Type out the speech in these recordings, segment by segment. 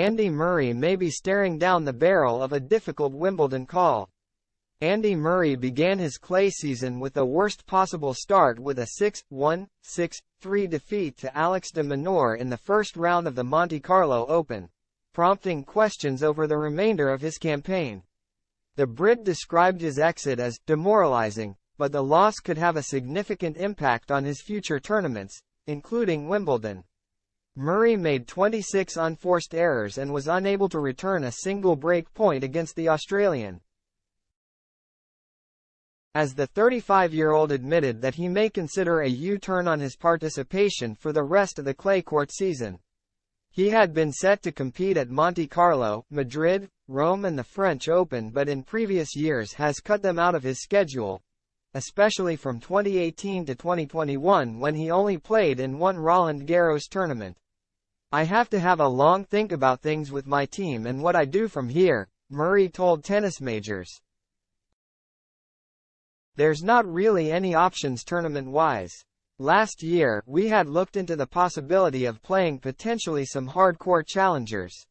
Andy Murray may be staring down the barrel of a difficult Wimbledon call. Andy Murray began his clay season with the worst possible start with a 6-1, 6-3 defeat to Alex de Minaur in the first round of the Monte Carlo Open, prompting questions over the remainder of his campaign. The Brit described his exit as demoralizing, but the loss could have a significant impact on his future tournaments, including Wimbledon. Murray made 26 unforced errors and was unable to return a single break point against the Australian. As the 35-year-old admitted that he may consider a U-turn on his participation for the rest of the clay court season. He had been set to compete at Monte Carlo, Madrid, Rome and the French Open, but in previous years has cut them out of his schedule, especially from 2018 to 2021 when he only played in one Roland Garros tournament. "I have to have a long think about things with my team and what I do from here," Murray told Tennis Majors. "There's not really any options tournament-wise. Last year, we had looked into the possibility of playing potentially some hardcore challengers.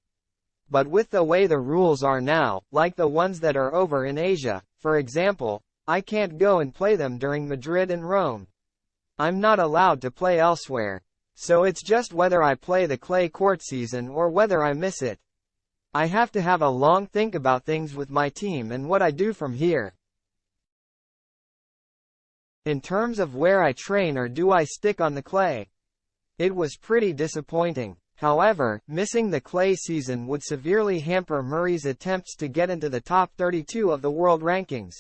But with the way the rules are now, like the ones that are over in Asia, for example, I can't go and play them during Madrid and Rome. I'm not allowed to play elsewhere. So it's just whether I play the clay court season or whether I miss it. I have to have a long think about things with my team and what I do from here. In terms of where I train or do I stick on the clay? It was pretty disappointing. However, missing the clay season would severely hamper Murray's attempts to get into the top 32 of the world rankings.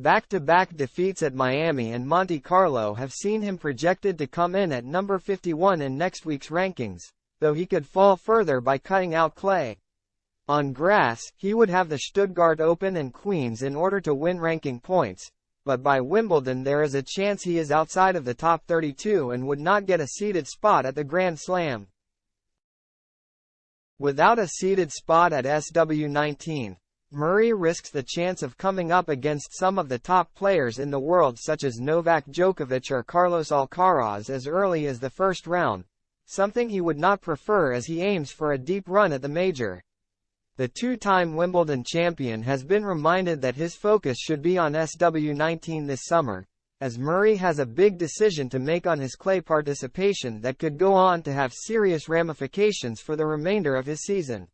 Back-to-back defeats at Miami and Monte Carlo have seen him projected to come in at number 51 in next week's rankings, though he could fall further by cutting out clay. On grass, he would have the Stuttgart Open and Queens in order to win ranking points, but by Wimbledon there is a chance he is outside of the top 32 and would not get a seeded spot at the Grand Slam. Without a seeded spot at SW19, Murray risks the chance of coming up against some of the top players in the world such as Novak Djokovic or Carlos Alcaraz as early as the first round, something he would not prefer as he aims for a deep run at the major. The two-time Wimbledon champion has been reminded that his focus should be on SW19 this summer, as Murray has a big decision to make on his clay participation that could go on to have serious ramifications for the remainder of his season.